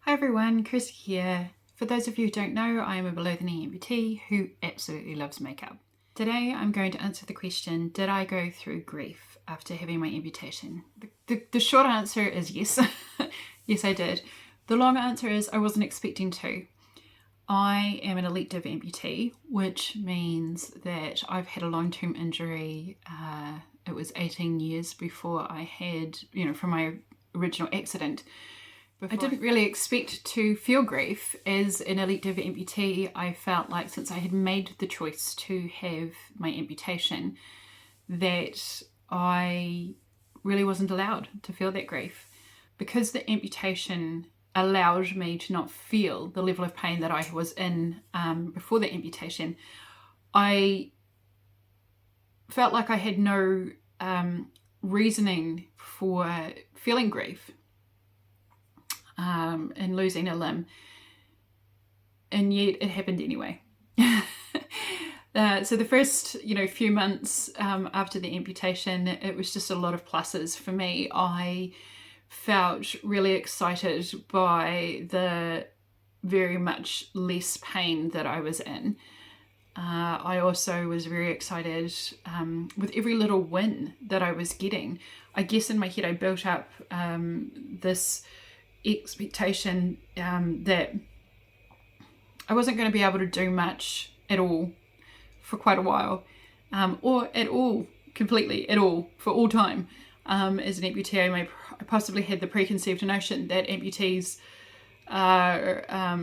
Hi everyone, Chris here. For those of you who don't know, I am a below the knee amputee who absolutely loves makeup. Today I'm going to answer the question, did I go through grief after having my amputation? The short answer is yes. Yes, I did. The long answer is I wasn't expecting to. I am an elective amputee, which means that I've had a long-term injury. It was 18 years before I had, from my original accident. I didn't really expect to feel grief as an elective amputee. I felt like since I had made the choice to have my amputation, that I really wasn't allowed to feel that grief. Because the amputation allowed me to not feel the level of pain that I was in before the amputation, I felt like I had no reasoning for feeling grief and losing a limb, and yet it happened anyway. So the first, few months after the amputation, it was just a lot of pluses for me. I felt really excited by the very much less pain that I was in. I also was very excited with every little win that I was getting. I guess in my head I built up this expectation that I wasn't going to be able to do much at all for quite a while, or at all, completely at all, for all time. As an amputee, I possibly had the preconceived notion that amputees are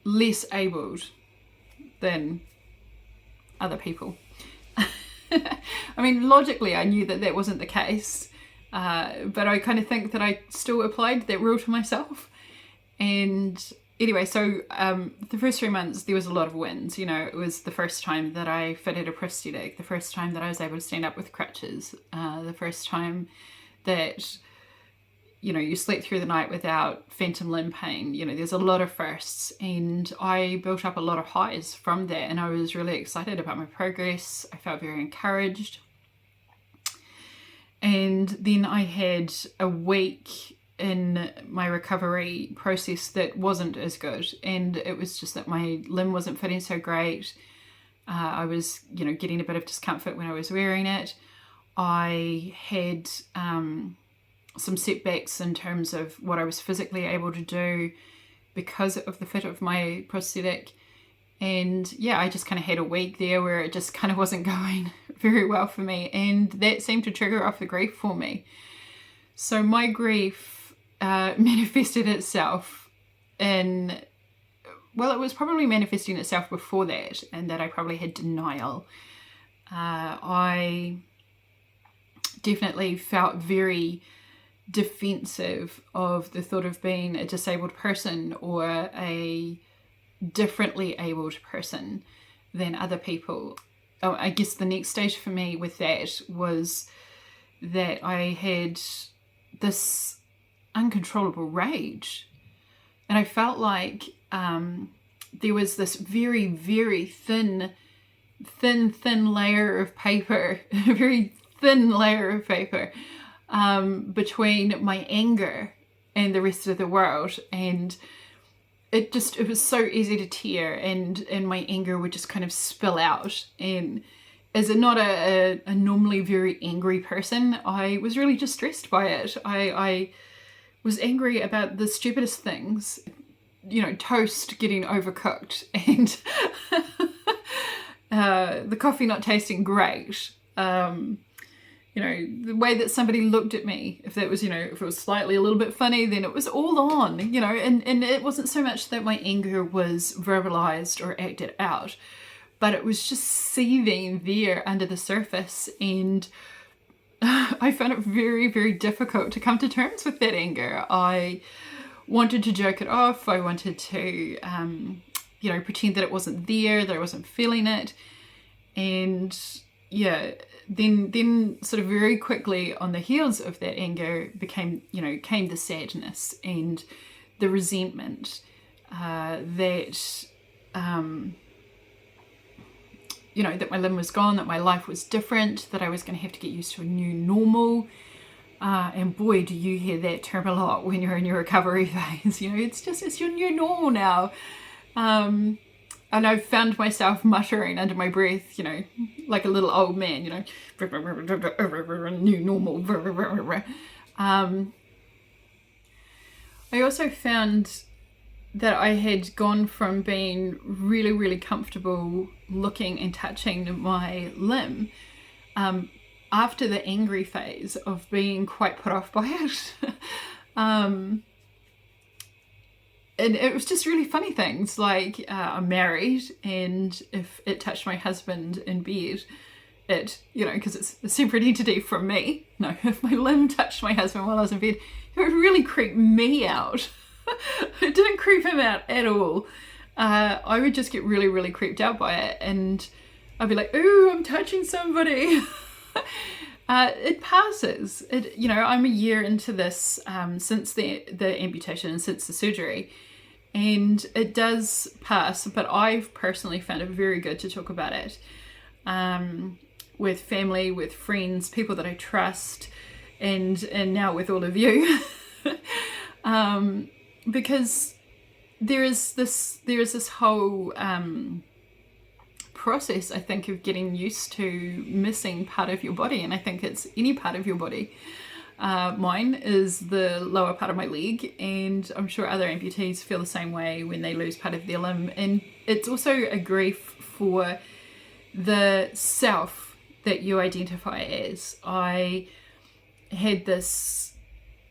less abled than other people. I mean, logically, I knew that that wasn't the case. But I kind of think that I still applied that rule to myself. And anyway, so the first 3 months, there was a lot of wins. It was the first time that I fitted a prosthetic, the first time that I was able to stand up with crutches, the first time that, you slept through the night without phantom limb pain. There's a lot of firsts, and I built up a lot of highs from that, and I was really excited about my progress. I felt very encouraged. And then I had a week in my recovery process that wasn't as good. And it was just that my limb wasn't fitting so great. I was, getting a bit of discomfort when I was wearing it. I had some setbacks in terms of what I was physically able to do because of the fit of my prosthetic. And yeah, I just kind of had a week there where it just kind of wasn't going very well for me. And that seemed to trigger off the grief for me. So my grief manifested itself in, well, it was probably manifesting itself before that, and that I probably had denial. I definitely felt very defensive of the thought of being a disabled person or a differently abled person than other people. I guess the next stage for me with that was that I had this uncontrollable rage, and I felt like there was this very, very thin layer of paper, a very thin layer of paper between my anger and the rest of the world. And it was so easy to tear, and my anger would just kind of spill out. And as not a normally very angry person, I was really distressed by it. I was angry about the stupidest things, toast getting overcooked, and the coffee not tasting great. The way that somebody looked at me, if that was, if it was slightly a little bit funny, then it was all on, and it wasn't so much that my anger was verbalized or acted out, but it was just seething there under the surface. And I found it very, very difficult to come to terms with that anger. I wanted to joke it off. I wanted to, pretend that it wasn't there, that I wasn't feeling it. And yeah, then sort of very quickly on the heels of that anger came the sadness and the resentment that that my limb was gone, that my life was different, that I was going to have to get used to a new normal. And boy, do you hear that term a lot when you're in your recovery phase. You know, it's your new normal now. And I've found myself muttering under my breath, you know, like a little old man, you know, new normal. I also found that I had gone from being really, really comfortable looking and touching my limb after the angry phase of being quite put off by it. And it was just really funny things like I'm married, and if it touched my husband in bed, it, you know, because it's a separate entity from me. No, if my limb touched my husband while I was in bed, it would really creep me out. It didn't creep him out at all. I would just get really, really creeped out by it, and I'd be like, "Ooh, I'm touching somebody." It passes. You know, I'm a year into this since the amputation and since the surgery, and it does pass. But I've personally found it very good to talk about it with family, with friends, people that I trust, and now with all of you, because there is this whole process, I think, of getting used to missing part of your body, and I think it's any part of your body. Mine is the lower part of my leg, and I'm sure other amputees feel the same way when they lose part of their limb. And it's also a grief for the self that you identify as. I had this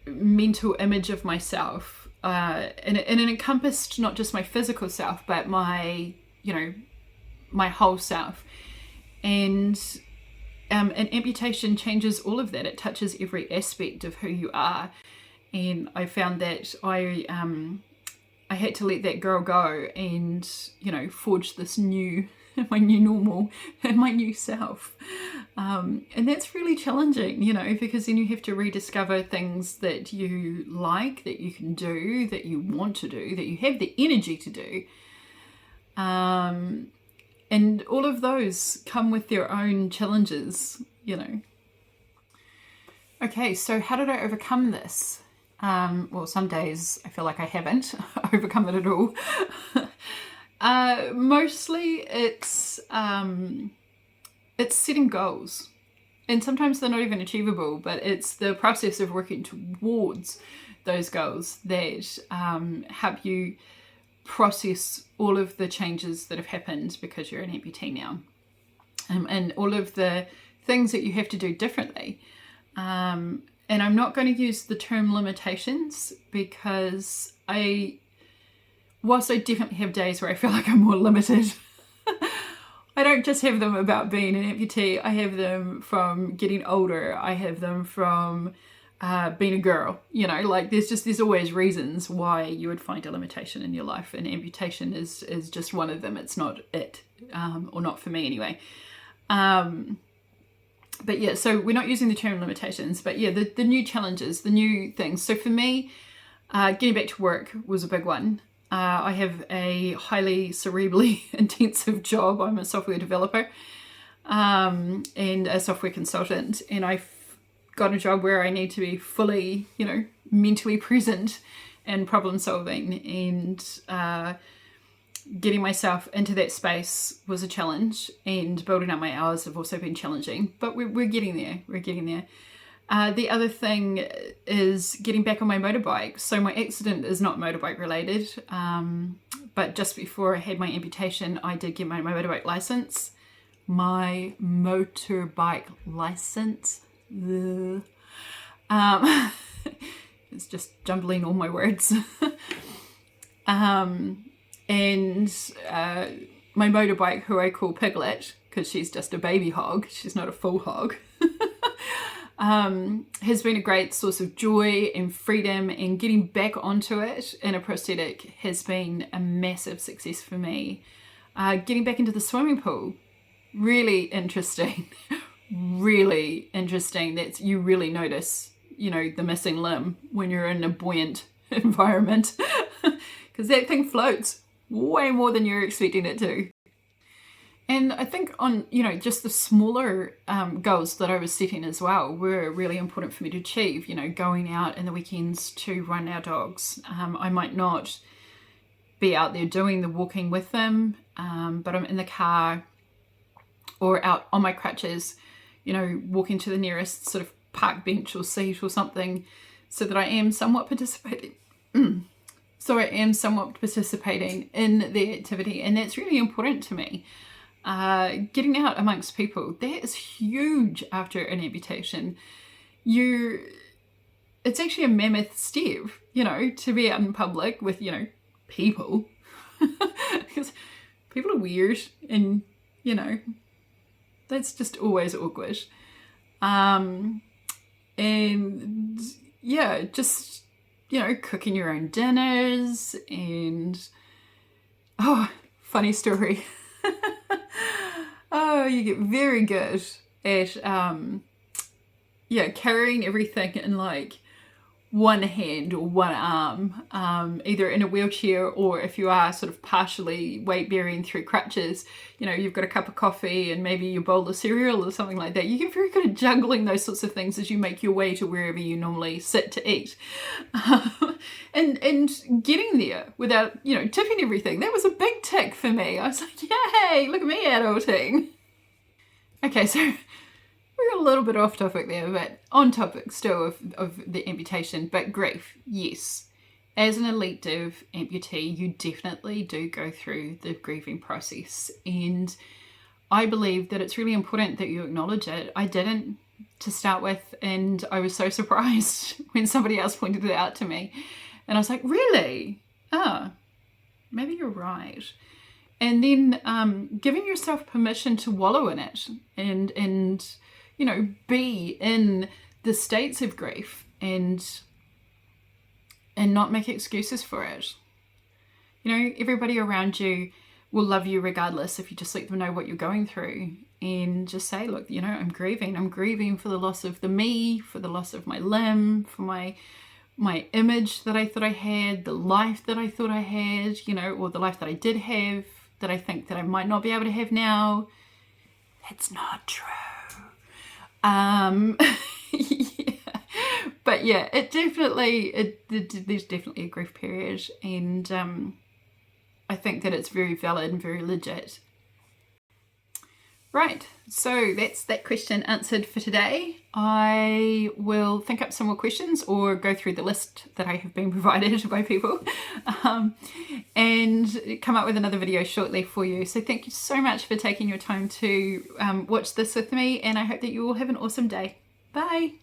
mental image of myself, and it encompassed not just my physical self, but my, you know, my whole self. And an amputation changes all of that. It touches every aspect of who you are. And I found that I had to let that girl go and, you know, forge this new, my new normal and my new self. And that's really challenging, you know, because then you have to rediscover things that you like, that you can do, that you want to do, that you have the energy to do. And all of those come with their own challenges, you know. Okay, so how did I overcome this? Well, some days I feel like I haven't overcome it at all. Mostly it's setting goals. And sometimes they're not even achievable, but it's the process of working towards those goals that help you process all of the changes that have happened because you're an amputee now, and all of the things that you have to do differently. And I'm not going to use the term limitations, because whilst I definitely have days where I feel like I'm more limited, I don't just have them about being an amputee. I have them from getting older. I have them from being a girl, you know, like there's always reasons why you would find a limitation in your life, and amputation is just one of them. It's not it, or not for me anyway. But yeah, so we're not using the term limitations, but yeah, the new challenges, the new things. So for me, getting back to work was a big one. I have a highly cerebrally intensive job. I'm a software developer and a software consultant, and I've got a job where I need to be fully, you know, mentally present and problem solving, and getting myself into that space was a challenge, and building up my hours have also been challenging, but we're getting there. We're getting there. The other thing is getting back on my motorbike. So my accident is not motorbike related, but just before I had my amputation, I did get my motorbike license. My motorbike license. It's just jumbling all my words. And my motorbike, who I call Piglet, because she's just a baby hog, she's not a full hog, has been a great source of joy and freedom, and getting back onto it in a prosthetic has been a massive success for me. Getting back into the swimming pool, really interesting. Really interesting. That you really notice, you know, the missing limb when you're in a buoyant environment, because that thing floats way more than you're expecting it to. And I think on, just the smaller goals that I was setting as well were really important for me to achieve, going out in the weekends to run our dogs. I might not be out there doing the walking with them, but I'm in the car or out on my crutches, walking to the nearest sort of park bench or seat or something, so that I am somewhat participating. So I am somewhat participating in the activity, and that's really important to me. Getting out amongst people, that is huge after an amputation. It's actually a mammoth step, to be out in public with, people. Because people are weird, and, that's just always awkward. And yeah, just, cooking your own dinners and, funny story. Oh, you get very good at, carrying everything in like one hand or one arm, either in a wheelchair or if you are sort of partially weight bearing through crutches, you've got a cup of coffee and maybe your bowl of cereal or something like that. You get very good at juggling those sorts of things as you make your way to wherever you normally sit to eat. And getting there without, tipping everything, that was a big tick for me. I was like, yay, look at me adulting. Okay, so we got a little bit off topic there, but on topic still of the amputation. But grief, yes. As an elective amputee, you definitely do go through the grieving process. And I believe that it's really important that you acknowledge it. I didn't to start with, and I was so surprised when somebody else pointed it out to me. And I was like, really? Oh, maybe you're right. And then giving yourself permission to wallow in it and be in the states of grief and not make excuses for it. Everybody around you will love you regardless if you just let them know what you're going through and just say, look, I'm grieving for the loss of the me, for the loss of my limb, for my image that I thought I had, the life that I thought I had, or the life that I did have that I think that I might not be able to have now. That's not true. Yeah. But yeah, there's definitely a grief period, and I think that it's very valid and very legit. Right, so that's that question answered for today. I will think up some more questions or go through the list that I have been provided by people and come up with another video shortly for you. So thank you so much for taking your time to watch this with me, and I hope that you all have an awesome day. Bye.